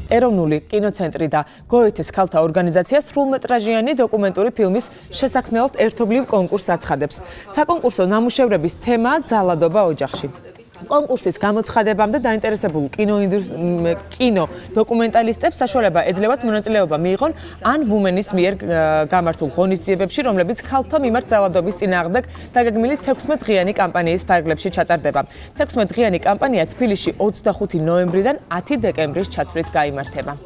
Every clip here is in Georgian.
ეროვნული კინოცენტრი და გოეთეს ქალთა ორგანიზაცია სრულმეტრაჟიანი დოკუმენტური ფილმის შესაქმნელად ერთობლივ კონკურსს აცხადებს. საკონკურსო ნამუშევრების თემაა ძალადობა ოჯახში. კონკურსის გამოცხადებამდე დაინტერესებულ კინო დოკუმენტალისტებს საშუალება ეძლევათ მონაწილეობა მიიღონ ან ვუმენის მიერ გამართულ ღონისძიებებში, რომლებიც ქალთა მიმართ ძალადობის წინააღმდეგ დაგეგმილი 16 დღიანი კამპანიის ფარგლებში ჩატარდება. 16 დღიანი კამპანია თბილისში 25 ნოემბრიდან 10 დეკემბრის ჩათვლით გაიმართება.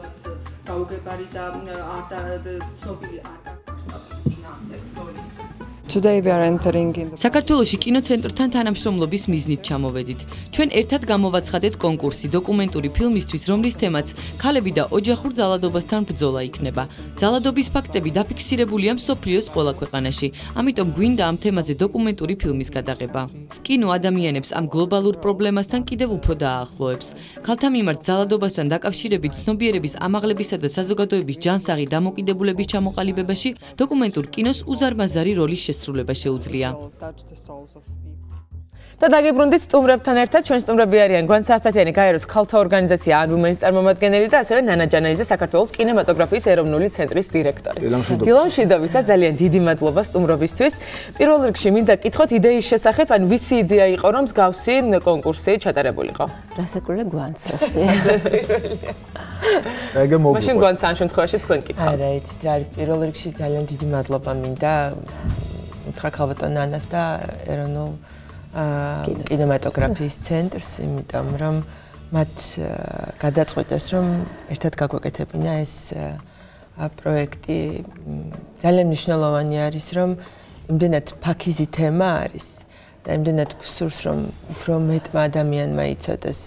საქართველოში კინოცენტრთან თანამშრომლობის მიზნით ჩამოვედით. ჩვენ ერთად გამოვაცხადეთ კონკურსი დოკუმენტური ფილმისთვის, რომლის თემაც ქალები და ოჯახურ ძალადობასთან ბრძოლა იქნება. ძალადობის ფაქტები დაფიქსირებულია მსოფლიოს ყველა ქვეყანაში, ამიტომ გვინდა ამ თემაზე დოკუმენტური ფილმის გადაღება. კინო ადამიანებს ამ გლობალურ პრობლემასთან კიდევ უფრო დააახლოებს. ქალთა მიმართ ძალადობასთან დაკავშირებით ცნობიერების ამაღლებისა და საზოგადოების ჯანსაღი დამოკიდებულების ჩამოყალიბებაში დოკუმენტურ კინოს უზარმაზარი როლის შესრულება შეუძლია. და დაგიბრუნდით სტუმრებთან ერთად, ჩვენ სტუმრები არიან გვიან საასტათიანი გაეროს ქალთა ორგანიზაცია ან ვუმენის წარმომადგენელი და ასევე ნანა ჯანელიძე, საქართველოს კინემატოგრაფიის ეროვნული ცენტრის დირექტორი. დილა მშვიდობისა, ძალიან დიდი მადლობა სტუმრობისთვის. პირველ რიგში მინდა კითხოთ იდეის შესახებ, ან ვისი იდეა იყო, რომ მსგავსი კონკურსი ჩატარებულიყო? რასაკვირველია გვანცასი. მაშინ გვანც ამ შემთხვევაში თქვენ კითხავთ. არა, იცით რა არის, პირველ რიგში ძალიან დიდი მადლობა მინდა უთხრა ქალბატონ ნანას და ეროვნულ კინემატოგრაფიის ცენტრს, იმიტომ რომ მათ გადაწყვიტეს, რომ ერთად გაგვეკეთებინა ეს პროექტი. ძალიან მნიშვნელოვანი არის, რომ იმდენად ფაქიზი თემა არის და იმდენად გვსურს, რომ უფრო მეტმა ადამიანმა იცოდეს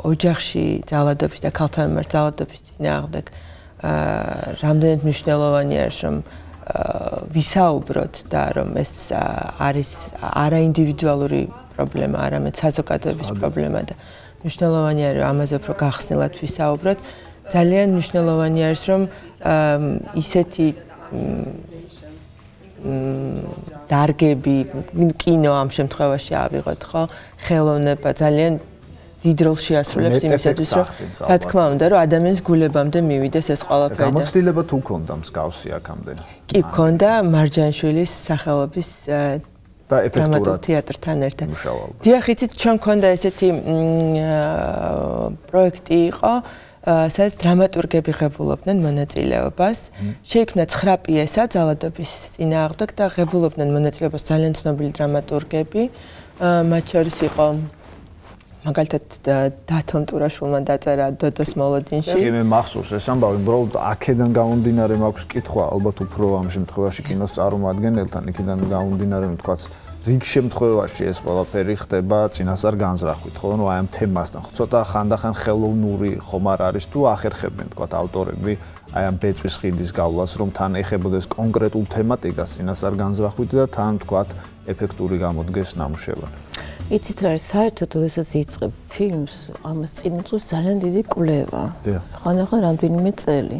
ოჯახში ძალადობის და ქალთა მიმართ ძალადობის წინააღმდეგ რამდენად მნიშვნელოვანი არის, რომ ვისაუბროთ და რომ ეს არის არა ინდივიდუალური პრობლემა, არამედ საზოგადოების პრობლემა და მნიშვნელოვანი არის რომ ამაზე უფრო გახსნილად ვისაუბროთ. ძალიან მნიშვნელოვანი არის რომ ისეთი დარგები, კინო ამ შემთხვევაში ავიღოთ, ხო, ხელოვნება ძალიან დიდ როლს შეასრულებს იმისათვის, რომ რა თქმა უნდა, რომ ადამიანის გულებამდე მივიდეს ეს ყველაფერი. გამოცდილება თუ ქონდა მსგავსი აქამდე? კი, ქონდა მარჯანიშვილის სახელობის და ეფექტურად თეატრთან ერთად. დიახ, იცით, ჩვენ ქონდა ესეთი პროექტი იყო, სადაც დრამატურგები ღებულობდნენ მონაწილეობას. შეიქმნა 9 პიესა ძალადობის წინააღმდეგ და ღებულობდნენ მონაწილეობას ძალიან ცნობილი დრამატურგები. მათ შორის იყო მაგალითად დათომ ტურაშვილმა დაწერა დოდოს მოლოდინში. კი, მე მახსოვს ეს ამბავი, უბრალოდ აქედან გამომდინარე მაქვს კითხვა, ალბათ უფრო ამ შემთხვევაში კინოს წარმომადგენელთან, იქიდან გამომდინარე, თქვაც რიგ შემთხვევაში ეს ყველაფერი ხდება წინასწარ განზრახვით, ხო, ნუ აი ამ თემასთან. ცოტა ხანდახან ხელოვნური ხომ არ არის თუ ახერხებენ, თქვათ ავტორები აი ამ ბეწვის ხიდის გავლას, რომ თან ეხებოდეს კონკრეტულ თემატიკას წინასწარ განზრახვით და თან თქვათ ეფექტური გამოდგეს ნამუშევარი. იცით რა არის, საერთოდ როდესაც იწყებ ფილმს, ამას წინ უწევს ძალიან დიდი კვლევა. ხანდახან რამდენიმე წელი.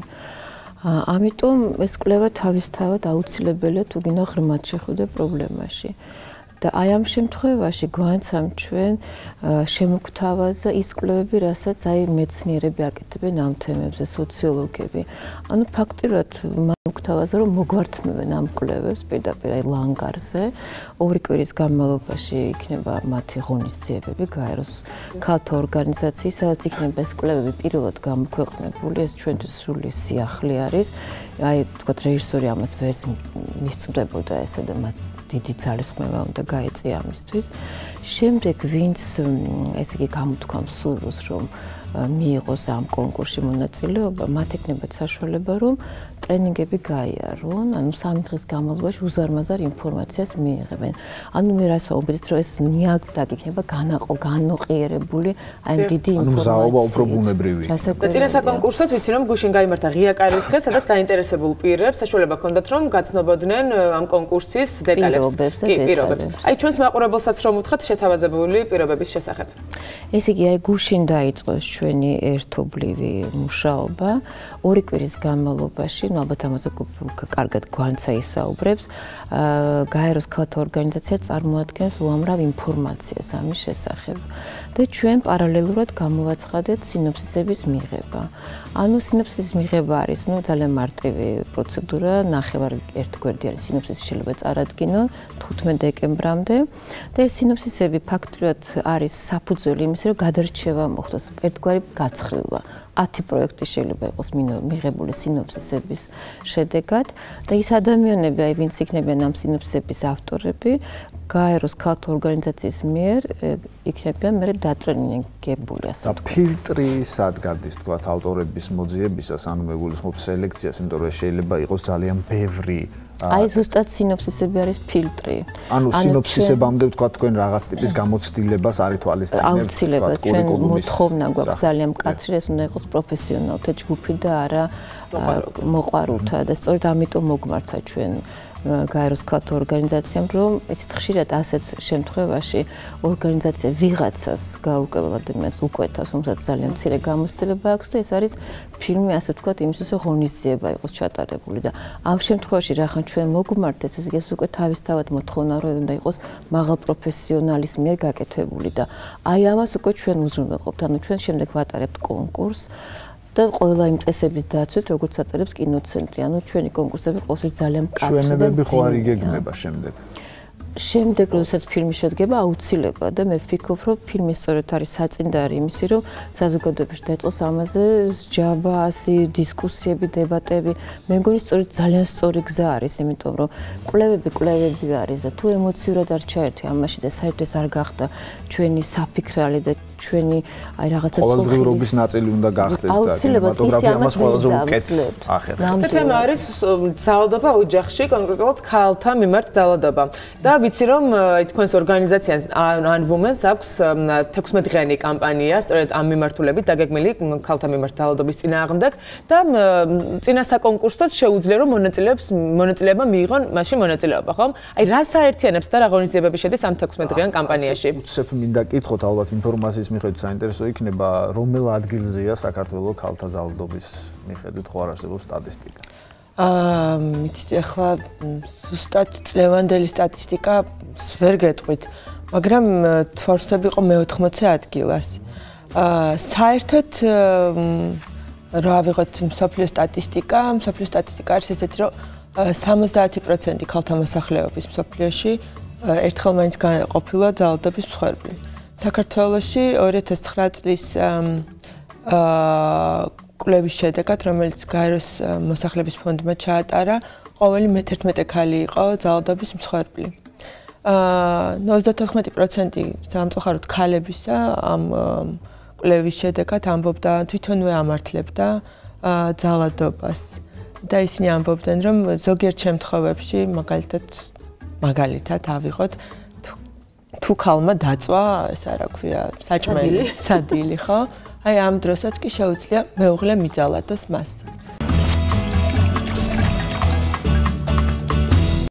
ამიტომ ეს კვლევა თავისთავად აუცილებელია თუ გინდა ღრმად შეხვიდე პრობლემაში. და აი ამ შემთხვევაში გვანცამ ჩვენ შემოგთავაზა ის კვლევები, რასაც აი მეცნიერები აკეთებენ ამ თემებზე, სოციოლოგები. ანუ ფაქტიურად მოგთავაზა, რომ მოგვართმევენ ამ კვლევებს პირდაპირ აი ლანგარზე. 2 კვირის განმავლობაში იქნება მათი ღონისძიებები გაეროს ქალთა ორგანიზაციის, სადაც იქნება ეს კვლევები პირველად გამოქვეყნებული, ეს ჩვენთვის სრული სიახლე არის. აი თქვათ რეჟისორი ამას ვერც მისწვდებოდა ესა და მას დიდი ძალისხმევა უნდა გაეწია ამისთვის. შემდეგ ვინც ესე იგი გამოთქვამს სურვილს, რომ მიიღოს ამ კონკურსში მონაწილეობა, მათ ექნებათ საშუალება, რომ ტრენინგები გაიარონ, ანუ 3 დღის განმავლობაში უზარმაზარ ინფორმაციას მიიღებენ. ანუ მე რას ვამბობთ, რომ ეს ნიადაგ იქნება განოყიერებული აი დიდი ინფორმაცია. ანუ მზაობა უფრო ბუნებრივი. წინა საკონკურსოდ ვიცი, რომ გუშინ გაიმართა ღია კარის დღე, სადაც დაინტერესებულ პირებს საშუალება ჰქონდათ, რომ გაცნობოდნენ ამ კონკურსის დეტალებს. კი, პირობებს. აი ჩვენს მაყურებელსაც რომ უთხრათ შეთავაზებული პირობების შესახებ. ესე იგი, აი გუშინ დაიწყოს ჩვენი ერთობლივი მუშაობა. 2 კვირის განმავლობაში, ალბათ ამაზე კარგად გვანცა ისაუბრებს, გაეროს ქალთა ორგანიზაცია წარმოადგენს უამრავ ინფორმაციას ამის შესახებ. და ჩვენ პარალელურად გამოვაცხადეთ სინოფსისების მიღება. ანუ სინოფსისის მიღება არის, ძალიან მარტივი პროცედურა, ნახევარ ერთგვერდიანი სინოფსისი შეიძლება წარადგინონ 15 დეკემბრამდე და ეს სინოფსისები ფაქტობრივად არის საფუძველი იმისა, რომ გადარჩევა მოხდეს, ერთგვარი გაცხრილვა. 10 პროექტი შეიძლება იყოს მიღებული სინოფსისების შედეგად და ის ადამიანები, ვინც იქნებიან ამ სინოფსისების ავტორები, გაეროს ქალთა ორგანიზაციის მიერ იქნებიან მე დატრენინგებული ასე. და ფილტრი სად გადის თქვა ავტორების მოძიებისას, ანუ მეგულისხმობ სელექციას, იმიტომ რომ შეიძლება იყოს ძალიან ბევრი აი ზუსტად სინოფსისები არის ფილტრი. ანუ სინოფსისებამდე თქვა თქვენ რაღაც ტიპის გამოცდილებას არ ითვალისწინებთ. აუცილებლად ჩვენ მოთხოვნა გვაქვს ძალიან მკაცრი, ეს უნდა იყოს პროფესიონალთა ჯგუფი და არა მოყვარულთა და სწორედ ამიტომ მოგმართა ჩვენ გაეროს ქალთა ორგანიზაციამ, რომ იცით ხშირად ასეთ შემთხვევაში ორგანიზაცია ვიღაცას გაურკვეველ ადამიანს უკვეთავს, რომელსაც ძალიან მცირე გამოცდილება აქვს და ეს არის ფილმი, ასე ვთქვათ, იმისთვის, რომ ღონისძიება იყოს ჩატარებული და ამ შემთხვევაში რახან ჩვენ მოგმართ ეს ის უკვე თავისთავად მოთხოვნა, რომ უნდა იყოს მაღალ პროფესიონალის მიერ გაკეთებული და აი ამას უკვე ჩვენ უზრუნველყოფთ, ანუ ჩვენ შემდეგ ვატარებთ კონკურსს და ყველა იმ წესების დაცვით, როგორც ატარებს კინოცენტრი, ანუ ჩვენი კონკურსები ყოველთვის ძალიან მკაცრი და ჩვენებები ხო არ იგეგმება შემდეგ. შემდეგ, როდესაც ფილმი შედგება, აუცილებლად და მე ვფიქრობ, რომ ფილმი სწორედ არის საწინდარი იმისი, რომ საზოგადოებაში დაიწყოს ამაზე სჯავა, ასი დისკუსიები, დებატები. მე მგონი სწორედ ძალიან სწორი გზა არის, იმიტომ რომ კვლევები არის და თუ ემოციურად არ ჩაერთვი ამაში და საერთოდ არ გახდა ჩვენი საფიქრალი და ჩვენი აი რაღაცა ყოველდღიურობის ნაწილი უნდა გახდეს და კინემატოგრაფია ამას ყველაზე უკეთ ახერხებს. თემა არის ძალადობა ოჯახში, კონკრეტულად ქალთა მიმართ ძალადობა. და ვიცი რომ თქვენს ორგანიზაციას ან Women's აქვს 16 დღიანი კამპანია, სწორედ ამ მიმართულებით დაგეგმილი ქალთა მიმართ ძალადობის წინააღმდეგ და წინა საკონკურსოც შეუძლია რომ მონაწილეებმა მიიღონ მაშინ მონაწილეობა, ხო? აი რა საერთიანებს და რა ღონისძიებები შედის ამ 16 დღიან კამპანიაში? უცებ მინდა კითხოთ, ალბათ ინფორმაციის მიხედვით საინტერესო იქნება, რომელ ადგილზეა საქართველოს ქალთა ძალადობის მიხედვით ხო არ არსებობს სტატისტიკა? მიცით ახლა ზუსტად წლევანდელი სტატისტიკა ვერ გეტყვით, მაგრამ თვალსწრაფი იყო მე-80 ადგილას. საერთოდ რა ვიღოთ მსოფლიო სტატისტიკა არის ესეთი, რომ 70% ქალთა მოსახლეობის მსოფლიოში ერთხელ მაინც ყოფილა ძალადობის მსხვერპლი. საქართველოში 2009 წლის კვლევის შედეგად, რომელიც გაეროს მოსახლეობის ფონდმა ჩაატარა, ყოველი მე-11 ქალი იყო ძალადობის მსხვერპლი. 34% სამწუხაროდ ქალებისა ამ კვლევის შედეგად ამბობდა თვითონვე ამართლებდა ძალადობას და ისინი ამბობდნენ, რომ ზოგიერთ შემთხვევებში მაგალითად ავიღოთ თუ ქალმა დაწვა, ეს რა ქვია, საჭმელი, სადილი, ხო? აი ამ დროსაც კი შეუძლია მეუღლე მიძალადოს მას.